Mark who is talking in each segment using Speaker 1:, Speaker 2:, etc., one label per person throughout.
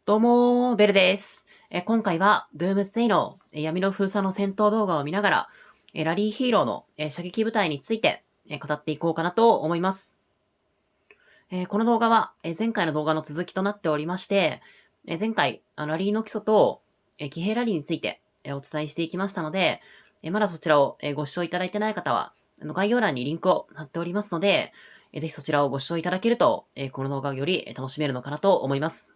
Speaker 1: どうもベルです。今回は、ドゥームスデイの闇の封鎖の戦闘動画を見ながら、ラリーヒーローの射撃部隊について語っていこうかなと思います。この動画は、前回の動画の続きとなっておりまして、前回、ラリーの基礎と、騎兵ラリーについて、お伝えしていきましたので、まだそちらを、ご視聴いただいてない方は、概要欄にリンクを貼っておりますので、ぜひそちらをご視聴いただけると、この動画をより楽しめるのかなと思います。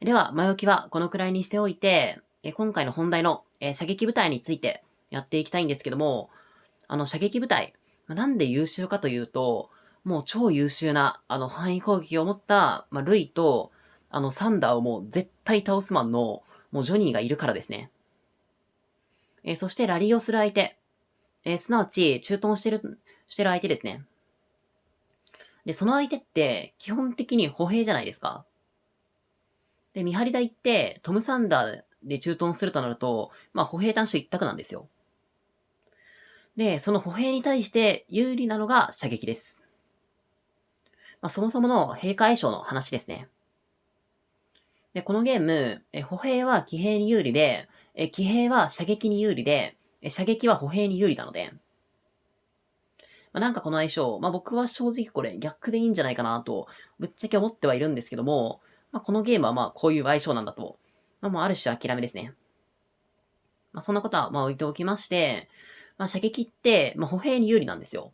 Speaker 1: では、前置きはこのくらいにしておいて、今回の本題の射撃部隊についてやっていきたいんですけども、射撃部隊、なんで優秀かというと、もう超優秀な、範囲攻撃を持った、ルイと、サンダーをもう絶対倒すマンの、もうジョニーがいるからですね。そしてラリーをする相手、すなわち、してる相手ですね。で、その相手って、基本的に歩兵じゃないですか。で、見張り台って、トム・サンダーで駐屯するとなると、歩兵単種一択なんですよ。で、その歩兵に対して有利なのが射撃です。そもそもの兵科相性の話ですね。で、このゲーム、歩兵は騎兵に有利で、騎兵は射撃に有利で、射撃は歩兵に有利なので、なんかこの相性、僕は正直これ逆でいいんじゃないかなと、ぶっちゃけ思ってはいるんですけども、このゲームはこういう相性なんだと、もうある種諦めですね。そんなことは置いておきまして、射撃って、歩兵に有利なんですよ。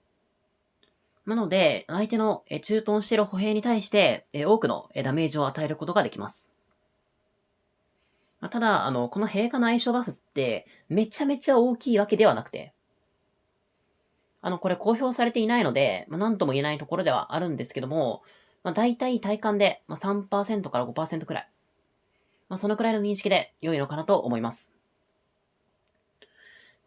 Speaker 1: なので、相手の駐屯している歩兵に対して、多くのダメージを与えることができます。ただ、この兵科の相性バフって、めちゃめちゃ大きいわけではなくて、これ公表されていないので、なんとも言えないところではあるんですけども、大体体感で、3%から5%くらい。そのくらいの認識で良いのかなと思います。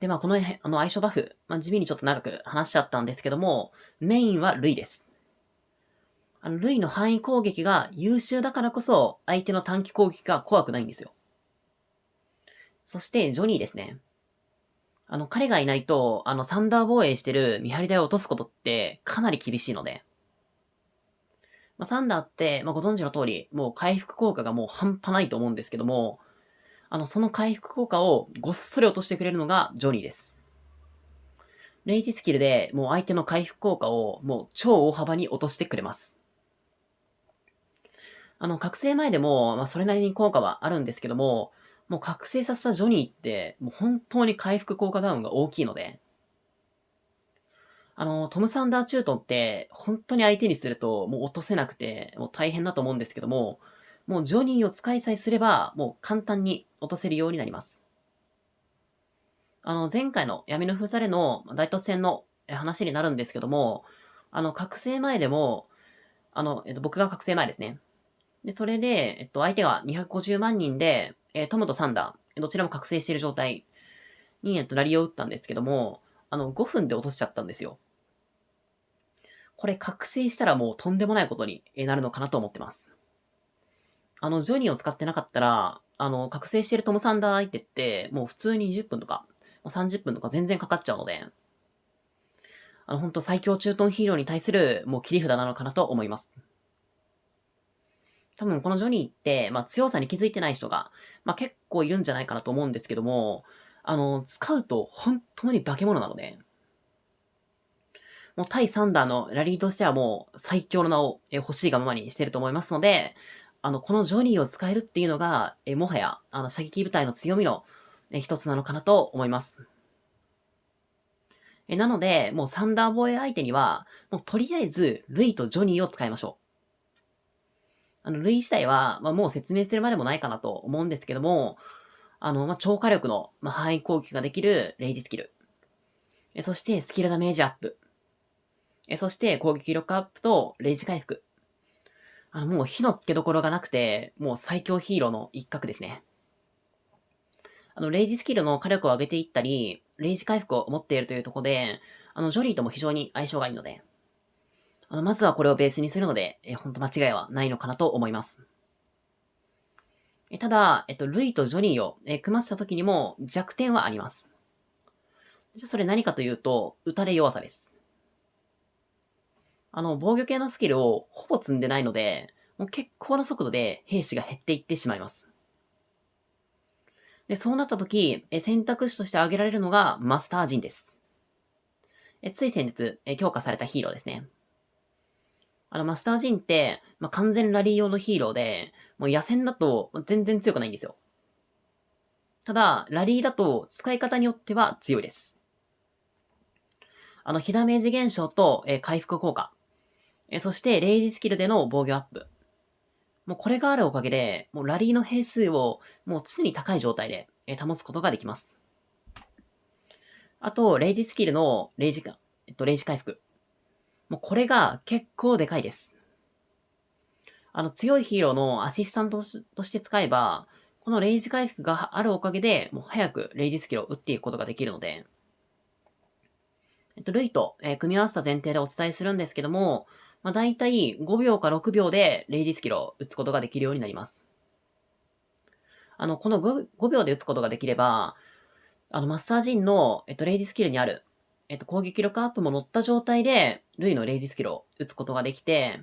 Speaker 1: で、この、相性バフ、地味にちょっと長く話しちゃったんですけども、メインはルイです。ルイの範囲攻撃が優秀だからこそ、相手の短期攻撃が怖くないんですよ。そして、ジョニーですね。彼がいないと、サンダー防衛してる見張り台を落とすことってかなり厳しいので。サンダーって、ご存知の通り、もう回復効果がもう半端ないと思うんですけども、その回復効果をごっそり落としてくれるのがジョニーです。レイジスキルでもう相手の回復効果をもう超大幅に落としてくれます。覚醒前でも、それなりに効果はあるんですけども、もう覚醒させたジョニーって、もう本当に回復効果ダウンが大きいので、トム・サンダーチュートンって、本当に相手にすると、もう落とせなくて、もう大変だと思うんですけども、もうジョニーを使いさえすれば、もう簡単に落とせるようになります。前回の闇の封鎖での大突戦の話になるんですけども、覚醒前でも、僕が覚醒前ですね。で、それで、相手が250万人で、トムとサンダー、どちらも覚醒している状態に、ラリーを打ったんですけども、5分で落としちゃったんですよ。これ覚醒したらもうとんでもないことになるのかなと思ってます。ジョニーを使ってなかったら、覚醒しているトム・サンダー相手って、もう普通に20分とか、30分とか全然かかっちゃうので、本当最強中東ヒーローに対する、もう切り札なのかなと思います。多分このジョニーって、強さに気づいてない人が、結構いるんじゃないかなと思うんですけども、使うと本当に化け物なので、もう対サンダーのラリーとしてはもう最強の名を欲しいがままにしてると思いますので、このジョニーを使えるっていうのが、もはや、射撃部隊の強みの一つなのかなと思います。なので、もうサンダーボーイ相手には、もうとりあえず、ルイとジョニーを使いましょう。ルイ自体は、もう説明するまでもないかなと思うんですけども、超火力の、範囲攻撃ができるレイジスキル。そしてスキルダメージアップ。そして攻撃力アップとレイジ回復。もう火の付けどころがなくて、もう最強ヒーローの一角ですね。レイジスキルの火力を上げていったり、レイジ回復を持っているというところで、ジョリーとも非常に相性がいいので、まずはこれをベースにするので、ほんと間違いはないのかなと思います。ただ、ルイとジョニーを、組ませた時にも弱点はあります。じゃあそれ何かというと、打たれ弱さです。防御系のスキルをほぼ積んでないので、もう結構な速度で兵士が減っていってしまいます。で、そうなった時、選択肢として挙げられるのがマスター陣です。つい先日、強化されたヒーローですね。マスター陣って、完全ラリー用のヒーローで、もう野戦だと全然強くないんですよ。ただ、ラリーだと使い方によっては強いです。火ダメージ減少と、回復効果。そして、レイジスキルでの防御アップ。もうこれがあるおかげで、もうラリーの兵数をもう常に高い状態で、保つことができます。あと、レイジスキルのレイジレイジ回復。もうこれが結構でかいです。強いヒーローのアシスタントとして使えば、このレイジ回復があるおかげで、もう早くレイジスキルを打っていくことができるので、ルイと、組み合わせた前提でお伝えするんですけども、だいたい5秒か6秒でレイジスキルを打つことができるようになります。この5秒で打つことができれば、マスタージンの、レイジスキルにある、攻撃力アップも乗った状態で、ルイのレイジスキルを打つことができて、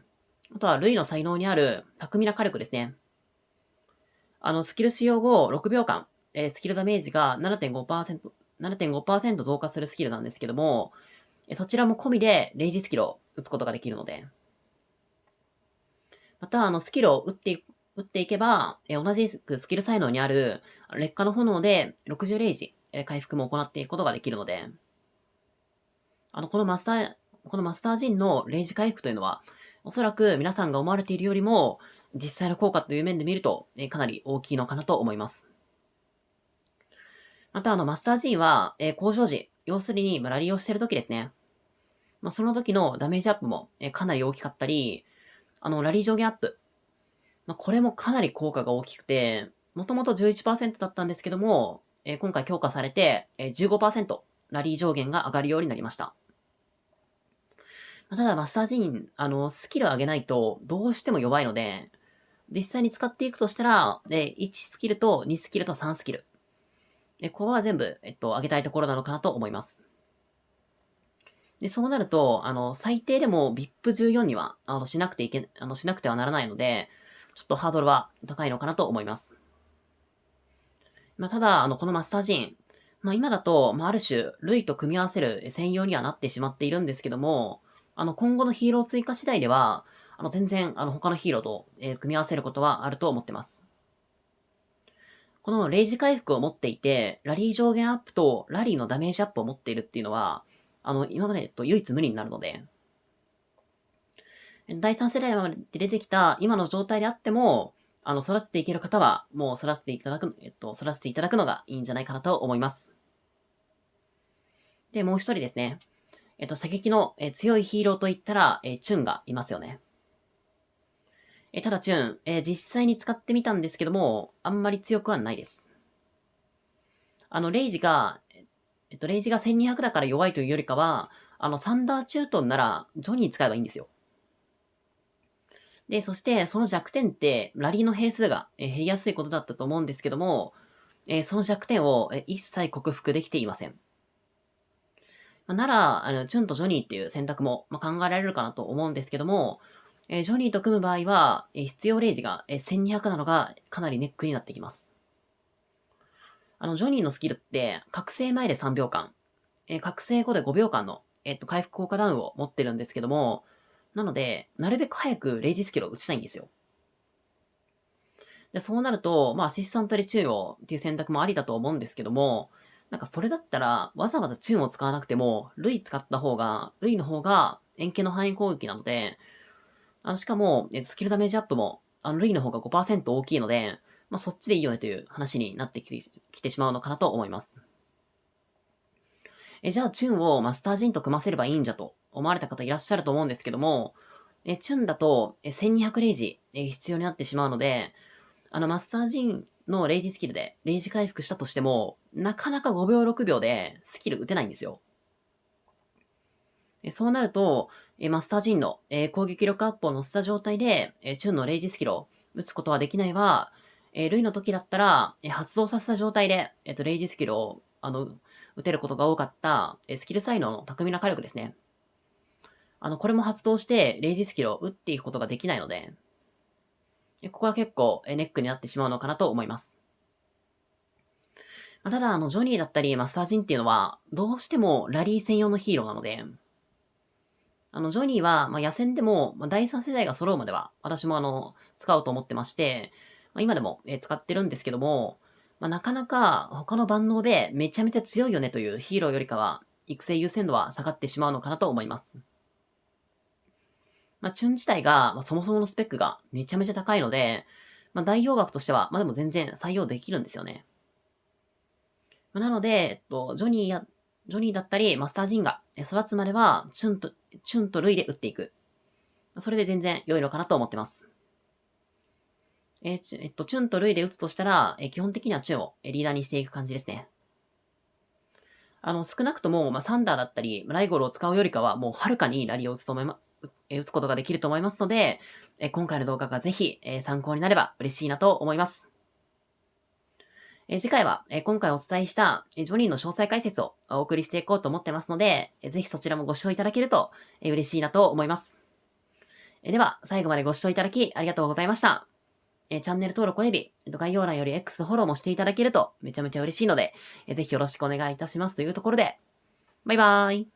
Speaker 1: あとはルイの才能にある巧みな火力ですね。スキル使用後6秒間、スキルダメージが7.5%増加するスキルなんですけども、そちらも込みでレイジスキルを打つことができるので、また、スキルを打っていけば、同じくスキル才能にある劣化の炎で60レイジ、回復も行っていくことができるので、このマスタージンのレイジ回復というのは、おそらく皆さんが思われているよりも、実際の効果という面で見ると、かなり大きいのかなと思います。また、マスタージンは、交渉時、要するに、ラリーをしている時ですね。その時のダメージアップも、かなり大きかったり、ラリー上限アップ。これもかなり効果が大きくて、もともと11%だったんですけども、今回強化されて、15%ラリー上限が上がるようになりました。ただ、マスタージーン、スキルを上げないと、どうしても弱いので、実際に使っていくとしたら、1スキルと2スキルと3スキル。ここは全部、上げたいところなのかなと思います。で、そうなると、最低でも VIP14 には、しなくてはならないので、ちょっとハードルは高いのかなと思います。ただ、このマスタージーン、今だと、ある種、ルイと組み合わせる専用にはなってしまっているんですけども、今後のヒーロー追加次第では、全然、他のヒーローと、組み合わせることはあると思ってます。このレイジ回復を持っていて、ラリー上限アップとラリーのダメージアップを持っているっていうのは、今までと唯一無二になるので、第3世代まで出てきた今の状態であっても、育てていける方は、もう育てていただくのがいいんじゃないかなと思います。で、もう一人ですね。射撃の、強いヒーローといったら、チュンがいますよね。ただチュン、実際に使ってみたんですけども、あんまり強くはないです。レイジが、レイジが1200だから弱いというよりかは、サンダーチュートンなら、ジョニー使えばいいんですよ。で、そしてその弱点って、ラリーの兵数が減りやすいことだったと思うんですけども、その弱点を一切克服できていません。なら、チュンとジョニーっていう選択も考えられるかなと思うんですけども、ジョニーと組む場合は、必要レイジが1200なのがかなりネックになってきます。ジョニーのスキルって、覚醒前で3秒間、覚醒後で5秒間の、回復効果ダウンを持ってるんですけども、なので、なるべく早くレイジスキルを打ちたいんですよ。で、そうなると、アシスタントでチューンをっていう選択もありだと思うんですけども、それだったら、わざわざチューンを使わなくても、ルイの方が円形の範囲攻撃なので、しかも、スキルダメージアップも、ルイの方が5%大きいので、そっちでいいよねという話になってきてしまうのかなと思います。じゃあ、チュンをマスタージンと組ませればいいんじゃと思われた方いらっしゃると思うんですけども、チュンだと、1200レイジ、必要になってしまうので、マスタージンのレイジスキルでレイジ回復したとしても、なかなか5秒6秒でスキル打てないんですよ。そうなると、マスタージンの攻撃力アップを乗せた状態で、チュンのレイジスキルを打つことはできないは、ルイの時だったら、発動させた状態で、レイジスキルを、打てることが多かった、スキル才能の巧みな火力ですね。これも発動して、レイジスキルを打っていくことができないので、ここは結構ネックになってしまうのかなと思います。ただ、ジョニーだったり、マスタージンっていうのは、どうしてもラリー専用のヒーローなので、ジョニーは、野戦でも、第3世代が揃うまでは、私も使おうと思ってまして、今でも、使ってるんですけども、なかなか他の万能でめちゃめちゃ強いよねというヒーローよりかは、育成優先度は下がってしまうのかなと思います。チュン自体が、そもそものスペックがめちゃめちゃ高いので、代用枠としては、でも全然採用できるんですよね。なので、ジョニーだったり、マスタージンが育つまでは、チュンとルイで打っていく。それで全然良いのかなと思ってます。チュンとルイで打つとしたら、基本的にはチュンをリーダーにしていく感じですね。少なくとも、サンダーだったり、ライゴルを使うよりかは、もうはるかにラリーを打つことができると思いますので、今回の動画がぜひ、参考になれば嬉しいなと思います。次回は、今回お伝えした、ジョニーの詳細解説をお送りしていこうと思ってますので、ぜひそちらもご視聴いただけると、嬉しいなと思います。では、最後までご視聴いただきありがとうございました。チャンネル登録および、概要欄より X フォローもしていただけるとめちゃめちゃ嬉しいので、ぜひよろしくお願いいたしますというところで、バイバーイ。